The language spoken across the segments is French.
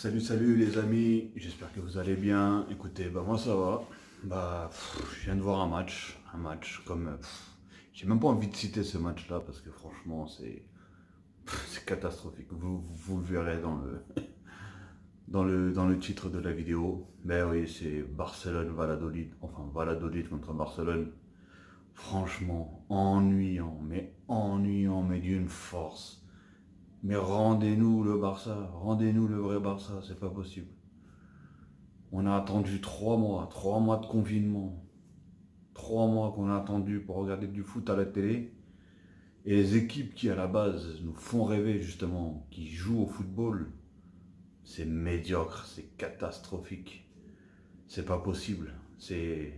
Salut les amis, j'espère que vous allez bien. Écoutez, moi ça va. Je viens de voir un match comme... j'ai même pas envie de citer ce match-là parce que franchement c'est catastrophique. Vous le verrez dans le titre de la vidéo. Mais oui, c'est Barcelone-Valladolid, enfin Valladolid contre Barcelone. Franchement, ennuyant, mais d'une force. Mais rendez-nous le Barça, rendez-nous le vrai Barça, c'est pas possible. On a attendu 3 mois de confinement, 3 mois qu'on a attendu pour regarder du foot à la télé. Et les équipes qui à la base nous font rêver justement, qui jouent au football, c'est médiocre, c'est catastrophique. C'est pas possible. C'est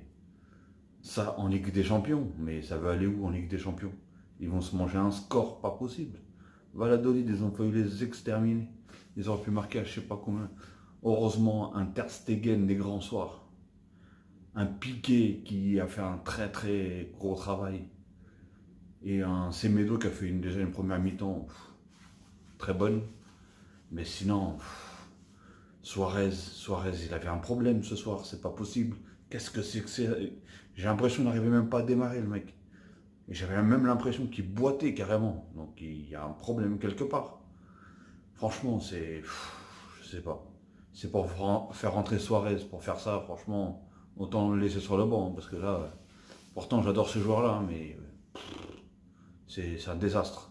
ça en Ligue des Champions, mais ça va aller où en Ligue des Champions? Ils vont se manger un score pas possible. Valladolid, ils ont failli les exterminer. Ils auraient pu marquer à je sais pas combien. Heureusement, un Ter Stegen des grands soirs. Un Piqué qui a fait un très très gros travail. Et un Semedo qui a fait déjà une première mi-temps très bonne. Mais sinon, Suarez, il avait un problème ce soir, c'est pas possible. Qu'est-ce que c'est que c'est? J'ai l'impression qu'il n'arrivait même pas à démarrer le mec. Et j'avais même l'impression qu'il boitait carrément. Donc il y a un problème quelque part. Franchement, je sais pas. C'est pour faire rentrer Suarez, pour faire ça, franchement, autant le laisser sur le banc. Parce que là, pourtant j'adore ce joueur-là, mais c'est un désastre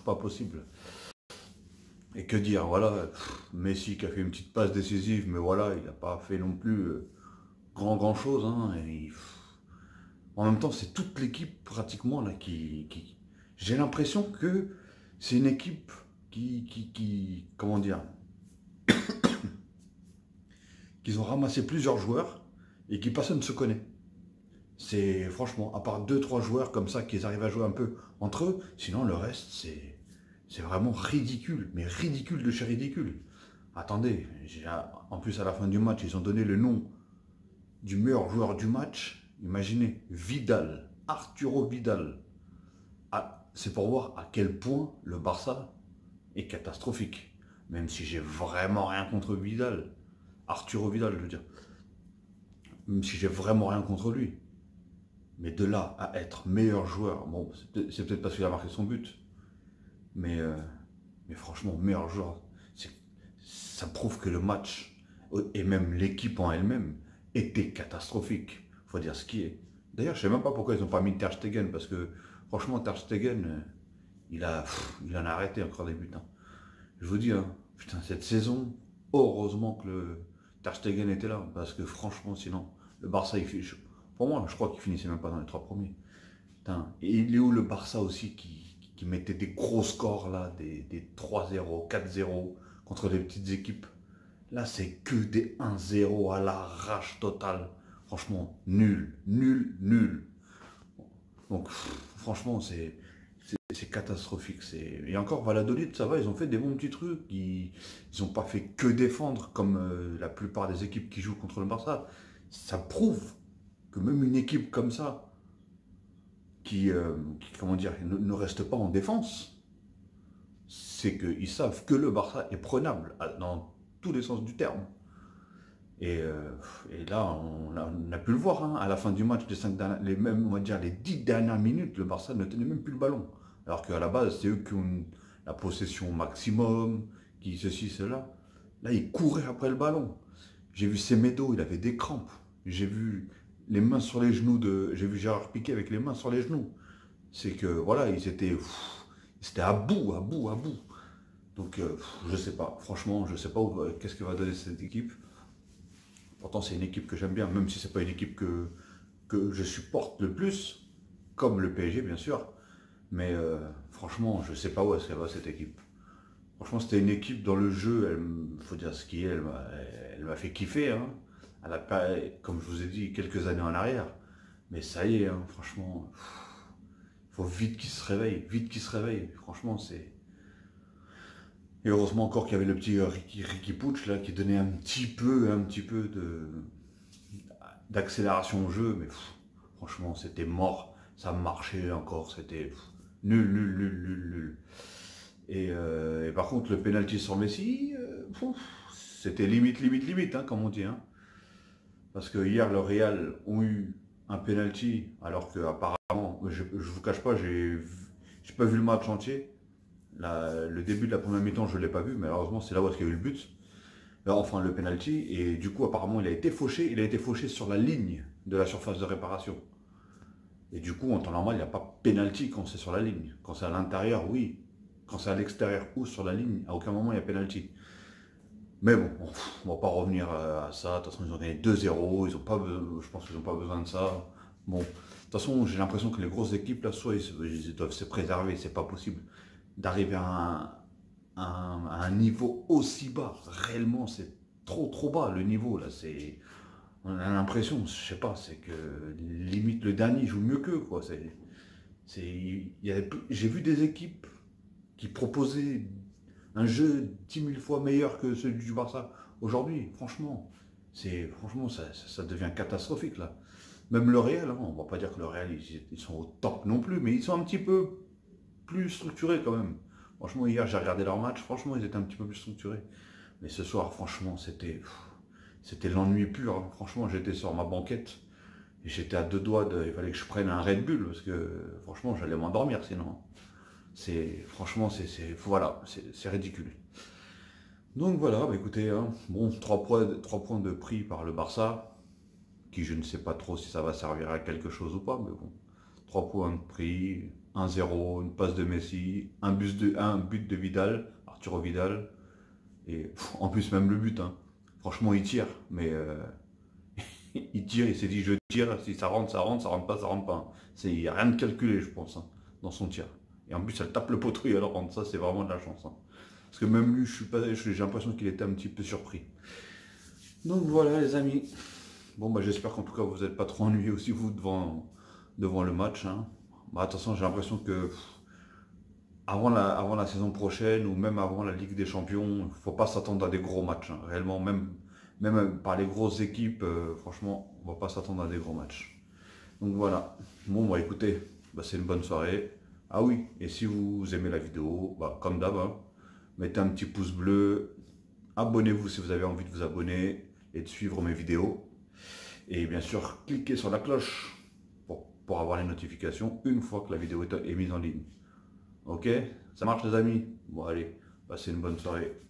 pas possible. Et que dire, voilà, Messi qui a fait une petite passe décisive, mais voilà, il n'a pas fait non plus grand chose. Hein, en même temps, c'est toute l'équipe pratiquement là qui... J'ai l'impression que c'est une équipe comment dire, qu'ils ont ramassé plusieurs joueurs et qui personne ne se connaît. C'est franchement, à part 2-3 joueurs comme ça qui arrivent à jouer un peu entre eux, sinon le reste c'est vraiment ridicule, mais ridicule de chez ridicule. Attendez, en plus à la fin du match, ils ont donné le nom du meilleur joueur du match. Imaginez, Vidal, Arturo Vidal. Ah, c'est pour voir à quel point le Barça est catastrophique. Même si j'ai vraiment rien contre Vidal, Arturo Vidal, je veux dire. Même si j'ai vraiment rien contre lui. Mais de là à être meilleur joueur, bon, c'est peut-être parce qu'il a marqué son but. Mais franchement, meilleur joueur, ça prouve que le match, et même l'équipe en elle-même, était catastrophique. Faut dire ce qui est. D'ailleurs, je ne sais même pas pourquoi ils n'ont pas mis Ter Stegen, parce que franchement, Ter Stegen, il en a arrêté encore des buts. Hein. Je vous dis, hein, putain, cette saison, heureusement que le Ter Stegen était là, parce que franchement, sinon, le Barça, pour moi, je crois qu'il finissait même pas dans les 3 premiers. Putain. Et il est où le Barça aussi qui mettait des gros scores là, des 3-0, 4-0 contre les petites équipes? Là, c'est que des 1-0 à l'arrache totale. Franchement, nul. Donc, franchement, c'est catastrophique. Et encore, Valladolid, ça va, ils ont fait des bons petits trucs. Ils n'ont pas fait que défendre comme la plupart des équipes qui jouent contre le Barça. Ça prouve que même une équipe comme ça, comment dire, ne reste pas en défense, c'est qu'ils savent que le Barça est prenable dans tous les sens du terme. Et là, on a pu le voir, hein, à la fin du match, on va dire les 10 dernières minutes, le Barça ne tenait même plus le ballon. Alors qu'à la base, c'est eux qui ont la possession maximum, qui ceci, cela. Là, ils couraient après le ballon. J'ai vu Semedo, il avait des crampes. J'ai vu les mains sur les genoux j'ai vu Gérard Piqué avec les mains sur les genoux. C'est que, voilà, ils étaient à bout. Donc, je sais pas. Franchement, je sais pas qu'est-ce que va donner cette équipe. Pourtant, c'est une équipe que j'aime bien, même si c'est pas une équipe que je supporte le plus, comme le PSG, bien sûr. Mais franchement, je sais pas où est-ce qu'elle va, cette équipe. Franchement, c'était une équipe dans le jeu, il faut dire ce qui est, elle m'a fait kiffer. Hein. Elle a pas, comme je vous ai dit, quelques années en arrière. Mais ça y est, hein, franchement, il faut vite qu'ils se réveillent, Franchement, c'est... Et heureusement encore qu'il y avait le petit Ricky Puig là qui donnait un petit peu d'accélération au jeu, mais franchement c'était mort, ça marchait encore, c'était nul. Et par contre le penalty sur Messi, c'était limite, limite, limite, hein, comme on dit. Hein. Parce que hier, le Real ont eu un penalty, alors que apparemment, je vous cache pas, j'ai pas vu le match entier. Le début de la première mi-temps, je ne l'ai pas vu, mais malheureusement, c'est là où il y a eu le but. Enfin, le penalty. Et du coup, apparemment, il a été fauché. Il a été fauché sur la ligne de la surface de réparation. Et du coup, en temps normal, il n'y a pas penalty quand c'est sur la ligne. Quand c'est à l'intérieur, oui. Quand c'est à l'extérieur ou sur la ligne, à aucun moment il y a penalty. Mais bon, on ne va pas revenir à ça. De toute façon, ils ont gagné 2-0. Je pense qu'ils n'ont pas besoin de ça. Bon, de toute façon, j'ai l'impression que les grosses équipes, là, soit ils doivent se préserver. C'est pas possible d'arriver à un niveau aussi bas. Réellement, c'est trop, trop bas le niveau, là. On a l'impression, je sais pas, c'est que limite le dernier joue mieux qu'eux, quoi. J'ai vu des équipes qui proposaient un jeu 10 000 fois meilleur que celui du Barça aujourd'hui. Franchement, ça devient catastrophique, là. Même le Real, hein, on va pas dire que le Real, ils sont au top non plus, mais ils sont un petit peu plus structurés quand même. Franchement, hier, j'ai regardé leur match, franchement, ils étaient un petit peu plus structurés. Mais ce soir, franchement, c'était l'ennui pur. Hein. Franchement, j'étais sur ma banquette et j'étais à deux doigts il fallait que je prenne un Red Bull parce que franchement, j'allais m'endormir sinon. Franchement, voilà, c'est ridicule. Donc voilà, bah écoutez, hein, bon, 3 points de prix par le Barça, qui je ne sais pas trop si ça va servir à quelque chose ou pas, mais bon, 3 points de prix, 1-0, une passe de Messi, un but de Vidal, Arturo Vidal, et en plus même le but, hein. Franchement il tire, mais il tire, il s'est dit je tire, si ça rentre, ça rentre, ça rentre pas, ça rentre pas. Il n'y a rien de calculé je pense, hein, dans son tir. Et en plus elle tape le poteau et elle rentre, ça c'est vraiment de la chance. Hein. Parce que même lui, j'ai l'impression qu'il était un petit peu surpris. Donc voilà les amis. Bon bah j'espère qu'en tout cas vous n'êtes pas trop ennuyés aussi vous devant le match. Hein. Bah, de toute façon j'ai l'impression que avant la saison prochaine ou même avant la Ligue des Champions, il ne faut pas s'attendre à des gros matchs. Hein. Réellement, même par les grosses équipes, franchement, on ne va pas s'attendre à des gros matchs. Donc voilà. Bon, bah écoutez, bah, c'est une bonne soirée. Ah oui, et si vous aimez la vidéo, bah, comme d'hab, hein, mettez un petit pouce bleu, abonnez-vous si vous avez envie de vous abonner et de suivre mes vidéos. Et bien sûr, cliquez sur la cloche pour avoir les notifications une fois que la vidéo est mise en ligne. Ok, ça marche les amis? Bon allez, passez une bonne soirée.